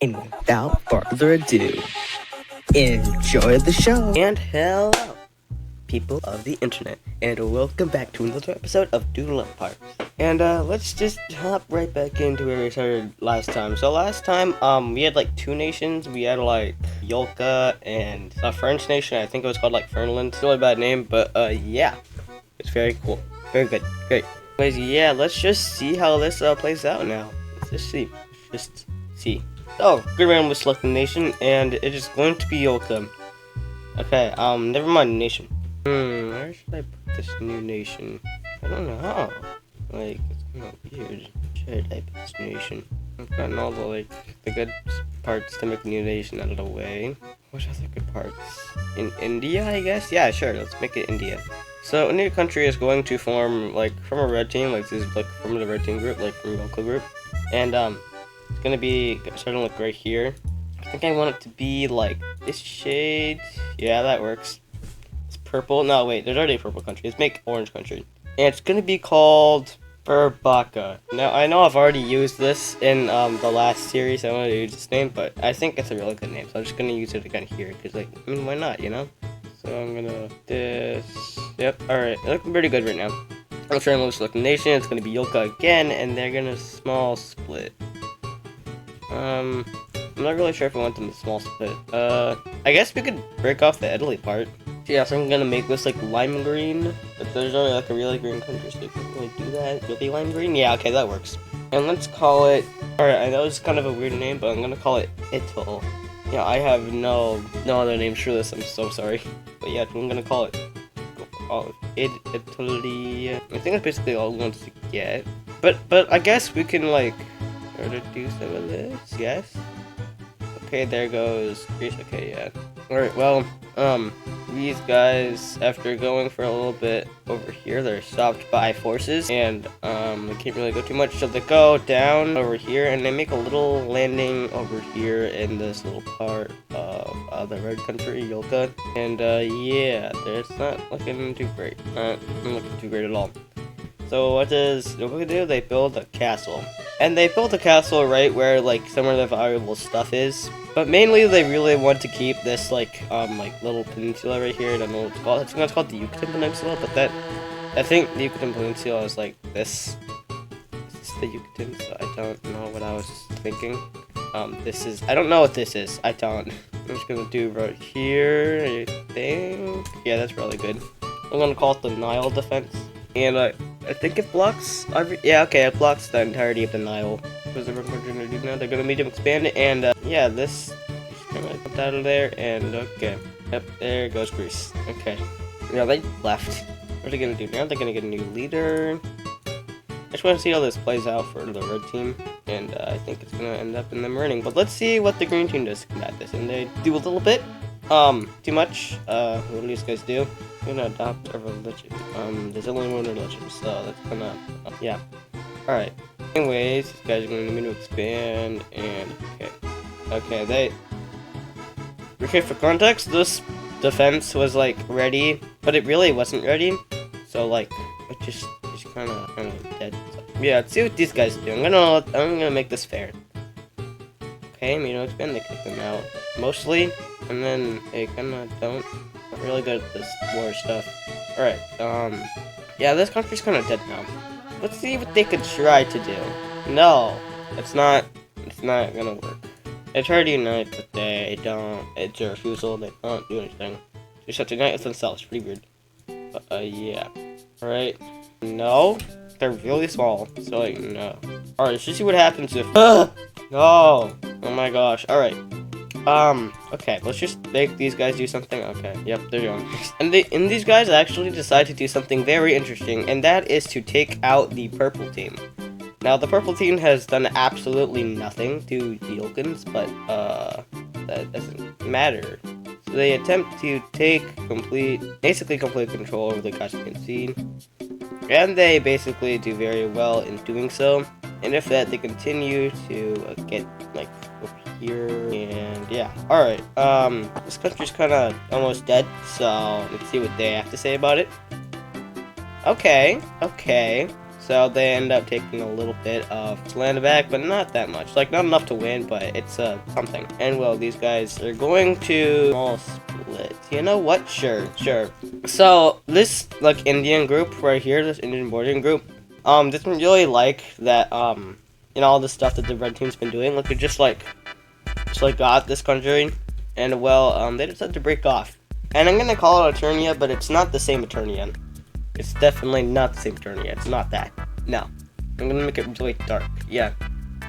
And without further ado, enjoy the show. And hello, people of the internet, and welcome back to another episode of Doodle Up Parks. And let's just hop right back into where we started last time. So last time, we had like two nations. We had like Yolka and a French nation. I think it was called like Fernland. It's a really bad name, but yeah, it's very cool, very good, great. Anyways, yeah, let's just see how this plays out now. Let's just see. Oh, good round with selecting nation, and it is going to be Yolka. Okay, never mind nation. Where should I put this new nation? I don't know. Like, it's kind of weird. Should I put this nation? I've gotten all the good parts to make a new nation out of the way. What other good parts? In India, I guess? Yeah, sure, let's make it India. So, a new country is going to form, from a red team, this is, from the red team group, from Yolka group. And, it's gonna be starting right here. I think I want it to be this shade. Yeah, that works. It's purple. No, wait, there's already a purple country. Let's make orange country. And it's gonna be called Burbaka. Now, I know I've already used this in the last series. I wanted to use this name, but I think it's a really good name. So I'm just gonna use it again here, because, why not, you know? So I'm gonna this. Yep, alright. It's looking pretty good right now. I'm trying to select the nation. It's gonna be Yolka again, and they're gonna small split. I'm not really sure if I want them to small split. I guess we could break off the Italy part. Yeah, so I'm gonna make this lime green, but there's only a really green country, so you can't really do that. Really lime green? Yeah, okay, that works. And let's call it. Alright, I know it's kind of a weird name, but I'm gonna call it Ital. Yeah, I have no other names for this. I'm so sorry, but yeah, I'm gonna call it. Italy. I think that's basically all we want to get. But I guess we can to do some of this, yes? Okay, there goes Greece. Okay, yeah. Alright, well, these guys, after going for a little bit over here, they're stopped by forces, and, they can't really go too much, so they go down over here, and they make a little landing over here in this little part of the red country, Yolka, and, yeah, it's not looking too great. Not looking too great at all. So what does Yolka do? They build a castle. And they built a castle right where some of the valuable stuff is. But mainly they really want to keep this little peninsula right here. I don't know what it's called. I think it's called the Yucatan Peninsula, but I think the Yucatan Peninsula is this. Is this the Yucatan? So I don't know what I was thinking. This is, I don't know what this is. I don't. I'm just gonna do right here, I think. Yeah, that's really good. I'm gonna call it the Nile defense. And I think it blocks it blocks the entirety of the Nile. What is what we're gonna do now? They're gonna medium expand it, and yeah, this just kind of put out of there, and okay. Yep, there goes Greece. Okay. Now they left. What are they gonna do now? They're gonna get a new leader. I just want to see how this plays out for the red team, and I think it's gonna end up in them winning. But let's see what the green team does to combat this, and they do a little bit. Too much. What do these guys do? We're gonna adopt a religion. There's only one religion, so that's gonna, yeah. Alright. Anyways, these guys are gonna need me to expand, and, okay, okay, for context, this defense was, ready, but it really wasn't ready, so, it just kinda dead. So, yeah, let's see what these guys do. I'm gonna make this fair. Okay, medium expand, they kick them out, mostly, and then they kinda don't. Not really good at this war stuff. Alright, yeah, this country's kind of dead now. Let's see what they could try to do. No, it's not gonna work. They try to unite, but they don't. It's a refusal, they don't do anything. They just have to unite with themselves, pretty weird. But, yeah. Alright, no, they're really small, so, no. Alright, let's just see what happens if, no, oh my gosh, alright. Okay, let's just make these guys do something. Okay, yep, they're doing. And these guys actually decide to do something very interesting, and that is to take out the purple team. Now, the purple team has done absolutely nothing to the Yolkans, but, that doesn't matter. So they attempt to take basically complete control over the Caspian Sea, and they basically do very well in doing so. And if that, they continue to get, over here, and yeah. Alright, this country's kinda almost dead, so let's see what they have to say about it. Okay, So they end up taking a little bit of land back, but not that much. Like, not enough to win, but it's something. And well, these guys are going to all split. You know what? Sure. So this like Indian group right here, this Indian boarding group, doesn't really like that you know, all the stuff that the red team's been doing. Like, they just got this country, and well, they decided to break off. And I'm gonna call it Eternia, but it's not the same Eternia. It's definitely not the same Eternia. It's not that. No. I'm gonna make it really dark. Yeah.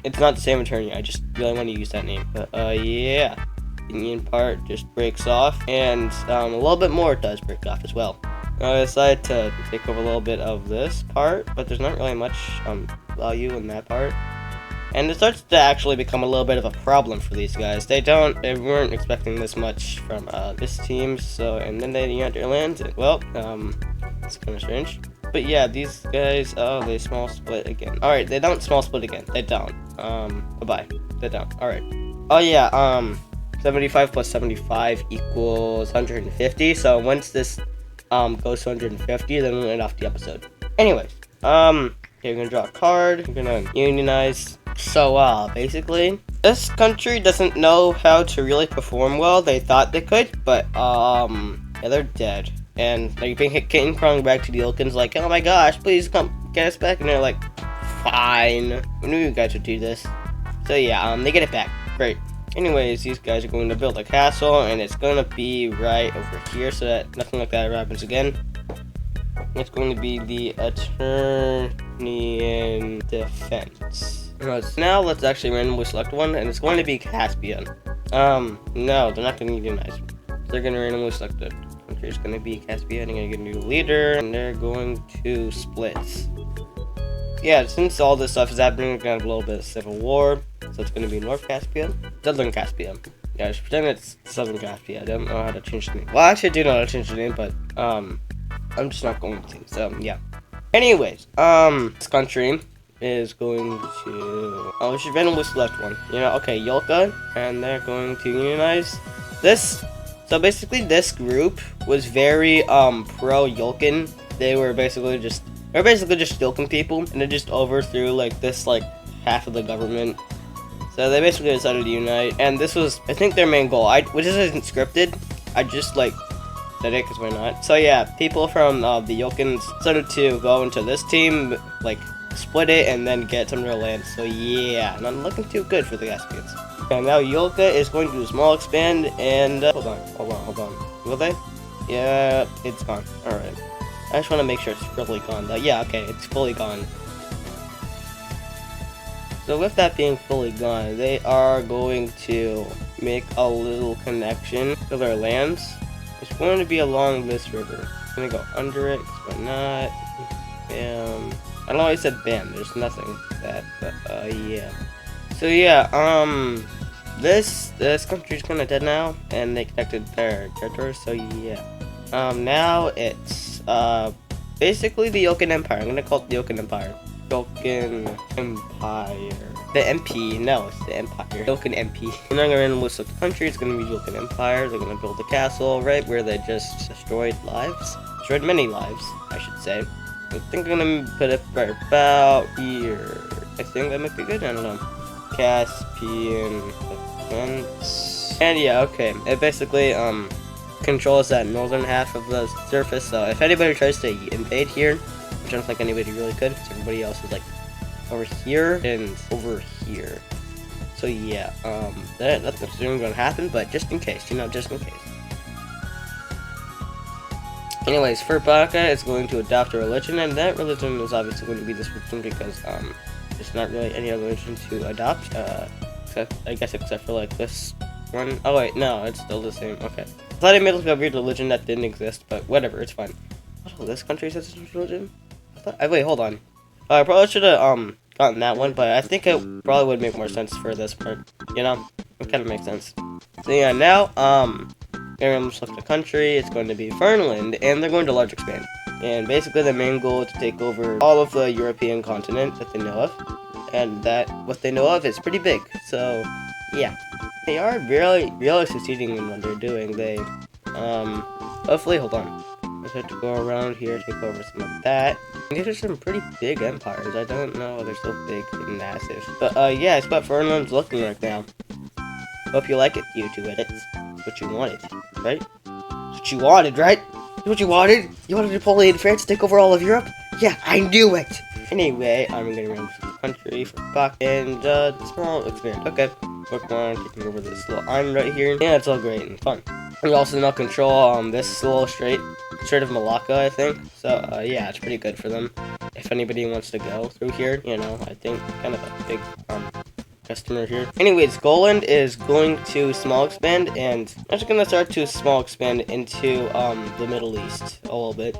It's not the same Eternia. I just really want to use that name. But, yeah. The Indian part just breaks off, and a little bit more does break off as well. I decided to take over a little bit of this part, but there's not really much value in that part. And it starts to actually become a little bit of a problem for these guys. They weren't expecting this much from this team, so, and then they got their lands, and, well, it's kind of strange. But yeah, these guys, oh, they small split again. Alright, they don't small split again. They don't. Bye-bye. They don't. Alright. Oh yeah, 75 plus 75 equals 150, so once this, goes to 150, then we'll end off the episode. Anyways, okay, we're gonna draw a card, we're gonna unionize. So, basically, this country doesn't know how to really perform well. They thought they could, but, yeah, they're dead. And, like, getting crawling back to the Ilkins, like, oh my gosh, please come get us back. And they're like, fine. We knew you guys would do this. So, yeah, they get it back. Great. Anyways, these guys are going to build a castle, and it's going to be right over here so that nothing like that happens again. It's going to be the Eternian Defense. Now let's actually randomly select one, and it's going to be Caspian. No, they're not going to unionize. They're going to randomly select it. Country is going to be Caspian. They're going to get a new leader, and they're going to split. Yeah, since all this stuff is happening, we're going to have a little bit of civil war. So it's going to be North Caspian, Southern Caspian. Yeah, I should pretend it's Southern Caspian. I don't know how to change the name. Well, actually, I do know how to change the name, but I'm just not going to. So yeah. Anyways, this country is going to, we should randomly select one. You know, okay, Yolka, and they're going to unionize. So basically this group was very pro Yolkin. They were basically just Yolkin people, and they just overthrew like this like half of the government. So they basically decided to unite, and this was, I think, their main goal. Which isn't scripted. I just like said it because why not? So yeah, people from the Yolkins started to go into this team, like split it, and then get some real land. So yeah, not looking too good for the Caspians. And now Yolka is going to do a small expand, and hold on. Will they? Yeah, it's gone. All right. I just want to make sure it's really gone. Yeah, okay, it's fully gone. So with that being fully gone, they are going to make a little connection to their lands. It's going to be along this river. I'm gonna go under it, why not? Bam. I don't know why I said bam, there's nothing to that, but yeah. So yeah, this country's kinda dead now, and they connected their territories, so yeah. Now it's basically the Yolkin Empire. I'm gonna call it the Yolkin Empire. Yolkin Empire. The MP, no, it's the Empire. Yolkin MP. And I'm gonna list up the country. It's gonna be Yolkin Empire. They're gonna build a castle right where they just destroyed lives. Destroyed many lives, I should say. I think I'm gonna put it right about here. I think that might be good. I don't know. Caspian Defense. And yeah, okay. It basically controls that northern half of the surface. So if anybody tries to invade here, which I don't think anybody really could, because everybody else is like over here and over here. So yeah, nothing's going to happen, but just in case, you know, just in case. Anyways, for Baka, it's going to adopt a religion, and that religion is obviously going to be this religion because there's not really any other religion to adopt, except for like this one. Oh wait, no, it's still the same. Okay, I thought I made like a weird religion that didn't exist, but whatever, it's fine. Oh, this country says it's a religion. Wait, hold on. I probably should have gotten that one, but I think it probably would make more sense for this part. You know, it kind of makes sense. So yeah, now gonna select the country. It's going to be Fernland, and they're going to large expand. And basically, the main goal is to take over all of the European continent that they know of, and that what they know of is pretty big. So yeah, they are really succeeding in what they're doing. They hopefully, hold on. Let's have to go around here, take over some of that. These are some pretty big empires. I don't know they're so big and massive. But yeah, it's what Fernand's looking right now. Hope you like it, YouTube edits. It's what you wanted, right? It's what you wanted, right? It's what you wanted? You wanted Napoleon France to take over all of Europe? Yeah, I knew it! Anyway, I'm gonna run the country for buck and small expand. Okay. Work on taking over this little island right here. Yeah, it's all great and fun. We also now control this little strait of Malacca, I think. So yeah, it's pretty good for them. If anybody wants to go through here, you know, I think kind of a big customer here. Anyways, Goland is going to small expand, and I'm just gonna start to small expand into the Middle East a little bit.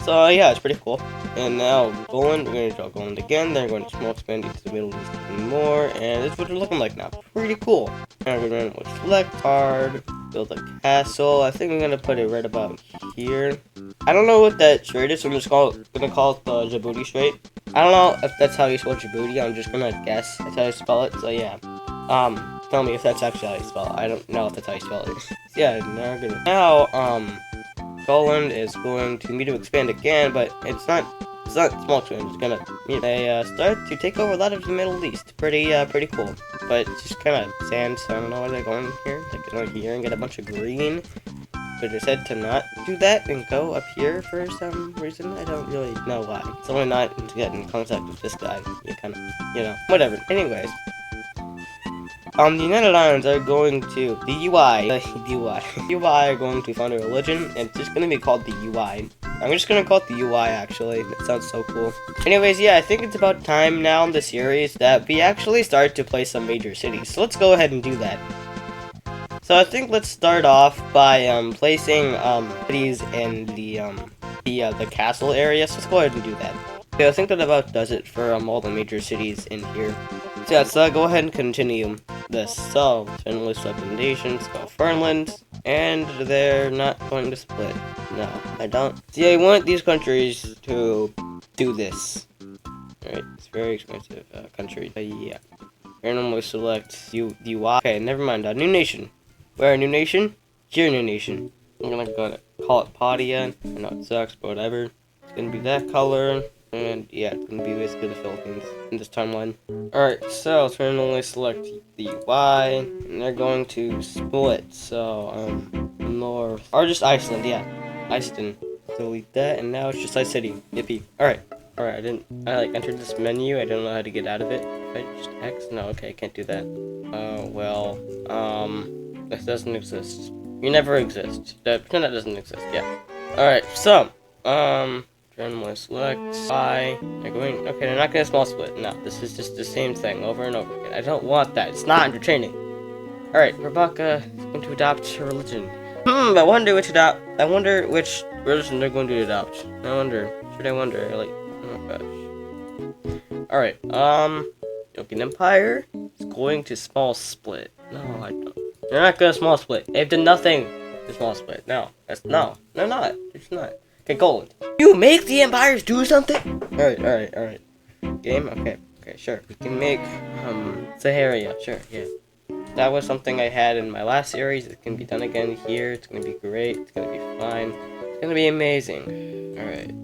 So yeah, it's pretty cool. And now Goland, we're going to draw Goland again. Then we're going to small expand into the Middle East even more. And this is what they're looking like now. Pretty cool. Now we're going to select hard, build a castle. I think I'm going to put it right about here. I don't know what that strait is, so I'm just going to call it the Djibouti Strait. I don't know if that's how you spell Djibouti. I'm just going to guess that's how you spell it. So yeah. Tell me if that's actually how you spell it. I don't know if that's how you spell it. So, yeah, now Goland is going to need to expand again, but it's not small expand. It's gonna they start to take over a lot of the Middle East. Pretty cool. But it's just kind of sand, so I don't know why they're going here. Like go here and get a bunch of green. But they said to not do that and go up here for some reason. I don't really know why. It's only not to get in contact with this guy. You kind of, you know, whatever. Anyways. The United Islands are going to, the UI are going to found a religion, and it's just going to be called the UI. I'm just going to call it the UI, actually. It sounds so cool. Anyways, yeah, I think it's about time now in the series that we actually start to play some major cities. So let's go ahead and do that. So I think let's start off by placing cities in the castle area. So let's go ahead and do that. Okay, I think that about does it for all the major cities in here. So yeah, so go ahead and continue this. So, Finland's recommendations, go Fernland, and they're not going to split. No, I don't. See, I want these countries to do this. Alright, it's very expensive country. Yeah. Randomly select UI. Okay, never mind. New nation. Where a new nation? Your new nation. I'm gonna call it Padia. I know it sucks, but whatever. It's gonna be that color. And yeah, it's gonna be basically the Philippines in this timeline. Alright, so let's randomly select the Y, and they're going to split. So, north, or just Iceland, yeah, Iceland. Delete that, and now it's just Ice City. Yippee. Alright, I entered this menu. I don't know how to get out of it. Just X? No, okay, I can't do that. Well, this doesn't exist. You never exist. That doesn't exist. Yeah. Alright, so, randomly select Y. They're not gonna small split. No, this is just the same thing over and over again. I don't want that. It's not entertaining. Alright, Rebecca is going to adopt her religion. I wonder which religion they're going to adopt. Should I wonder? Like, oh my gosh. Alright, Yokin Empire is going to small split. No, I don't. They're not gonna small split. They've done nothing to small split. No, they're not. It's not. Okay, Goland. You make the empires do something? Alright. Game? Okay, sure. We can make, Saharia. Sure, yeah. That was something I had in my last series. It can be done again here. It's gonna be great. It's gonna be fine. It's gonna be amazing. Alright.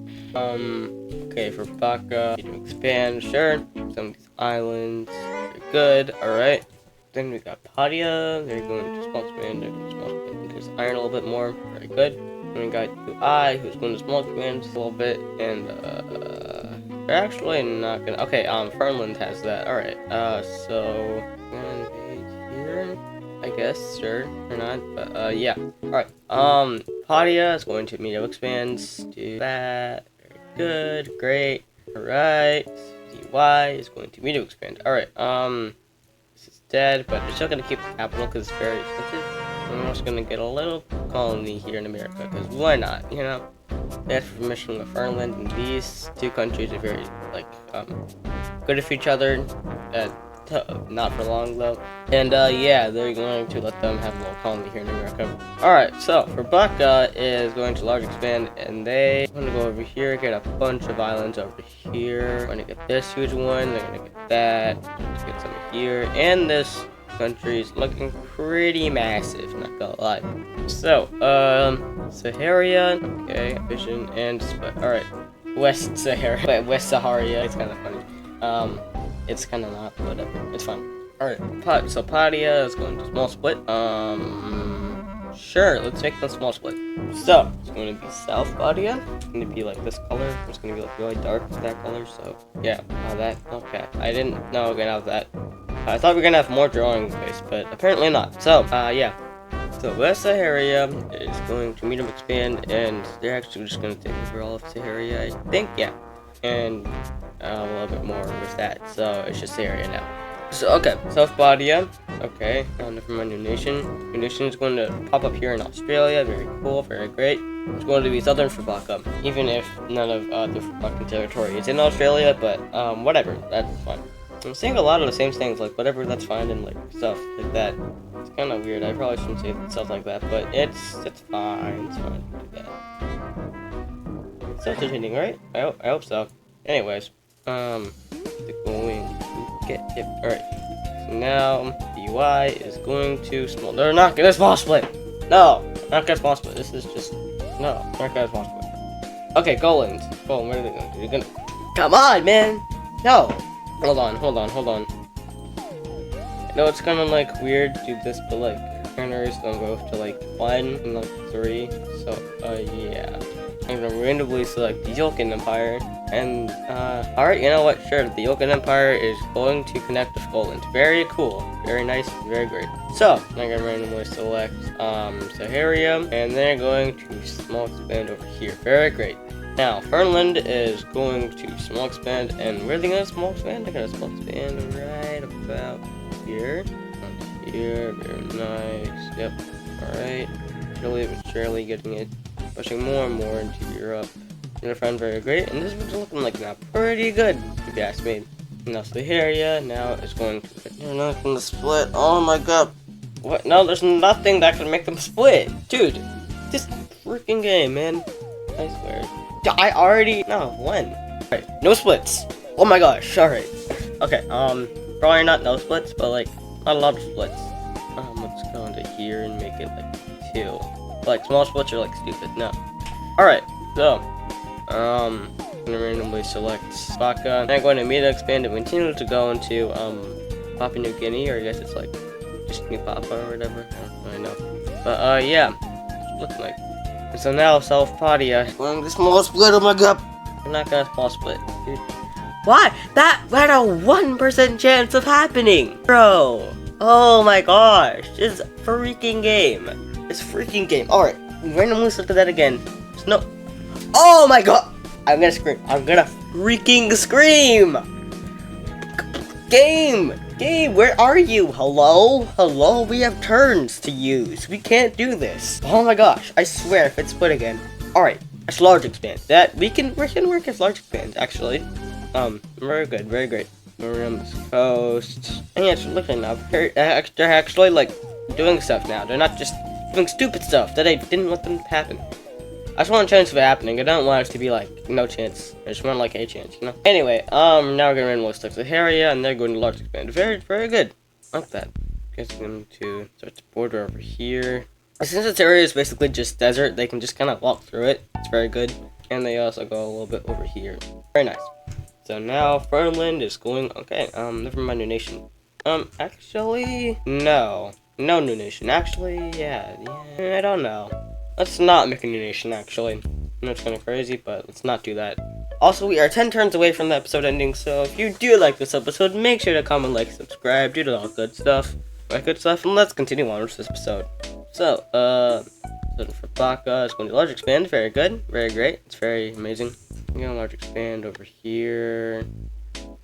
Okay, for Baka, you can expand, sure. Some of these islands, they're good. Alright. Then we got Padia. They're going to small expand. There's iron a little bit more. Very good. Then we got UI, who's going to small expand a little bit, and they're actually not gonna. Okay, Fernland has that. All right. So here, I guess, sure or not, but yeah. All right. Padia is going to medium expands. Do that. Very good. Great. All right. UI is going to medium expand. All right. This is dead, but they're still gonna keep the capital because it's very expensive. I'm just gonna get a little colony here in America, because why not, you know? They have permission with Fernland, and these two countries are very, like, good for each other, not for long, though. And, yeah, they're going to let them have a little colony here in America. Alright, so, Rebecca is going to large expand, and they want to go over here, get a bunch of islands over here. They're going to get this huge one, they're going to get that, get some here, and this country is looking pretty massive, not gonna lie. So, Sahara, okay, vision, and, alright, West Sahara, wait, West Sahara, it's kind of funny. It's kind of not, whatever, it's fine. Alright, so Padia is going to small split, sure, let's make the small split. So, it's going to be South Padia, it's going to be like this color, it's going to be like really dark, that color, so, yeah, that, okay, I didn't know we were going to have that. I thought we were going to have more drawing space, but apparently not, so, yeah. So West Sahara is going to medium expand, and they're actually just going to take over all of Sahara, I think, yeah. And a little bit more with that, so it's just Sahara now. So, okay, South Badia, okay, for my new nation. New nation is going to pop up here in Australia, very cool, very great. It's going to be Southern Fabaka, even if none of the Fabakan territory is in Australia, but whatever, that's fine. I'm saying a lot of the same things, like whatever, that's fine, and like stuff like that. It's kind of weird. I probably shouldn't say stuff like that, but it's fine. It's fine to do that. It's entertaining, right? I hope so. Anyways, going to get it. All right. So now the UI is going to small. They're not gonna small split. No, not gonna small split. This is just no. Not gonna small split. Okay, Golands. Golan, what are they gonna do? They're gonna. Come on, man. No. Hold on. I know it's kind of like weird to do this, but like counters gonna go to like 1 and like 3. So yeah, I'm gonna randomly select the Yolkin Empire, and alright, you know what? Sure, the Yolkin Empire is going to connect with Poland. Very cool, very nice, very great. So I'm gonna randomly select Sahara, and they're going to small expand over here. Very great. Now, Fernland is going to small expand, and where are they going to small expand? They're going to small expand right about here. Here, very nice. Yep, alright. Slowly but surely getting it, pushing more and more into Europe. And I found very great, and this is looking like now pretty good, if you ask me. Now, Sahara now is going to. They're not going to split. Oh my god. What? No, there's nothing that can make them split. Dude, this freaking game, man. I swear. I already when? Alright, no splits. Oh my gosh, alright. Okay, probably not no splits, but like not a lot of splits. Let's go into here and make it like 2. Like small splits are like stupid, no. Alright, so I'm gonna randomly select Spaka. I'm going to immediately expand and continue to go into Papua New Guinea, or I guess it's like just New Papua or whatever. I don't really know. But yeah, it's looking like. So now South Padia going to small split. Oh my god! I'm not gonna small split, dude. Why? That had a 1% chance of happening, bro. Oh my gosh! This freaking game. This freaking game. All right, randomly select that again. There's no. Oh my god! I'm gonna scream. I'm gonna freaking scream. Game, where are you? Hello, we have turns to use. We can't do this. Oh my gosh, I swear if it's split again. Alright, it's large expand. That we can work as large expand, actually. Very good, very great. We're on this coast. And yeah, it's looking now. They're actually like doing stuff now. They're not just doing stupid stuff that I didn't want them to happen. I just want a chance of it happening. I don't want it to be like no chance. I just want like a chance, you know. Anyway, now we're gonna randomly select the area, and they're going to large expand. Very, very good. I like that. Getting them to start to border over here. Since this area is basically just desert, they can just kind of walk through it. It's very good. And they also go a little bit over here. Very nice. So now Fernland is going. Okay. Never mind, new nation. Actually, no new nation. Actually, yeah. I don't know. Let's not make a new nation, actually. I know it's kind of crazy, but let's not do that. Also, we are 10 turns away from the episode ending, so if you do like this episode, make sure to comment, like, subscribe, do all good stuff. Right, good stuff, and let's continue on with this episode. So, for Baka, it's going to large expand. Very good, very great. It's very amazing. I'm going to large expand over here.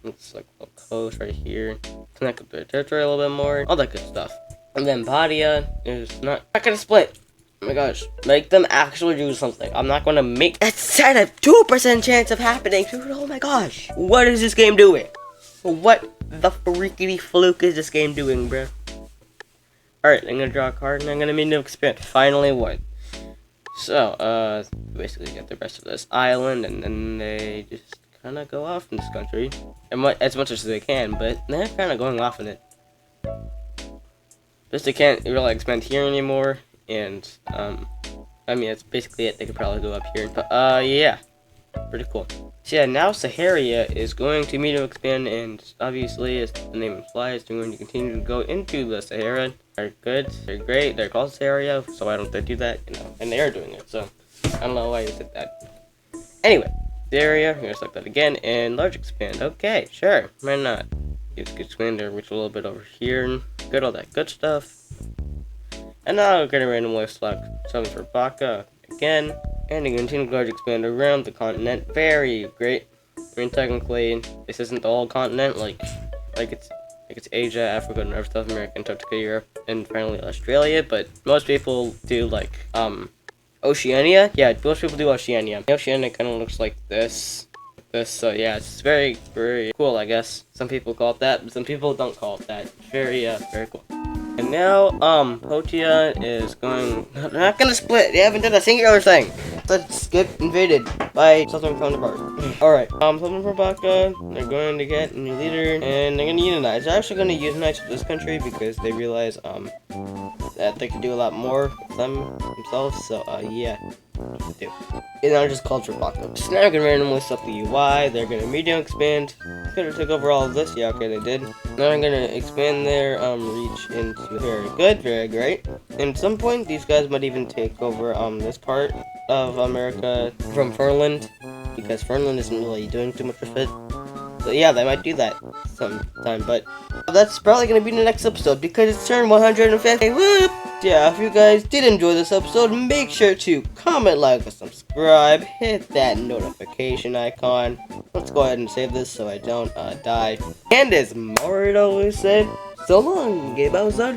It's like a little coast right here. Connect up the territory a little bit more. All that good stuff. And then Badia is not going to split. Oh my gosh, make them actually do something. I'm not gonna make that set a 2% chance of happening, dude. Oh my gosh. What is this game doing? What the freaky fluke is this game doing, bro? Alright, I'm gonna draw a card and I'm gonna make no expand. Finally won. So, basically get the rest of this island, and then they just kinda go off in this country. And as much as they can, but they're kinda going off in it. Just they can't really expand here anymore, and I mean that's basically it. They could probably go up here, but yeah, pretty cool. So yeah, now Saharia is going to medium expand, and obviously, as the name implies, they're going to continue to go into the Sahara. They're good, they're great, they're called Saharia, so why don't they do that? You know, and they are doing it. So I don't know why you said that. Anyway, the area, we're gonna select that again, and large expand. Okay, sure, why not? Use expander, reach a little bit over here, good, all that good stuff. And now we're gonna randomly select something for Baka again, and you continue to large expand around the continent. Very great. I mean, technically, this isn't the whole continent, like it's Asia, Africa, North, South America, Antarctica, Europe, and finally Australia. But most people do like Oceania. Yeah, most people do Oceania. Oceania kind of looks like this. So yeah, it's very, very cool, I guess. Some people call it that, but some people don't call it that. Very, very cool. And now, Potia is going... They're not gonna split! They haven't done a singular thing! Let's get invaded by Southern counterpart. Alright, Southern Baka, they're going to get a new leader, and they're gonna unionize. They're actually gonna unionize with this country because they realize, that they can do a lot more with themselves, so, yeah. Do. And now just called for Baka. So now I'm gonna randomly select the UI, they're gonna medium expand. Could have took over all of this, yeah, okay, they did. Now I'm gonna expand their reach into very good, very great. And at some point, these guys might even take over this part of America from Fernland, because Fernland isn't really doing too much with it. So yeah, they might do that sometime, but that's probably gonna be in the next episode because it's turned 150. Whoop! Yeah, if you guys did enjoy this episode, make sure to comment, like, and subscribe. Hit that notification icon. Let's go ahead and save this so I don't die. And as Mario always said, so long, Game Bowser.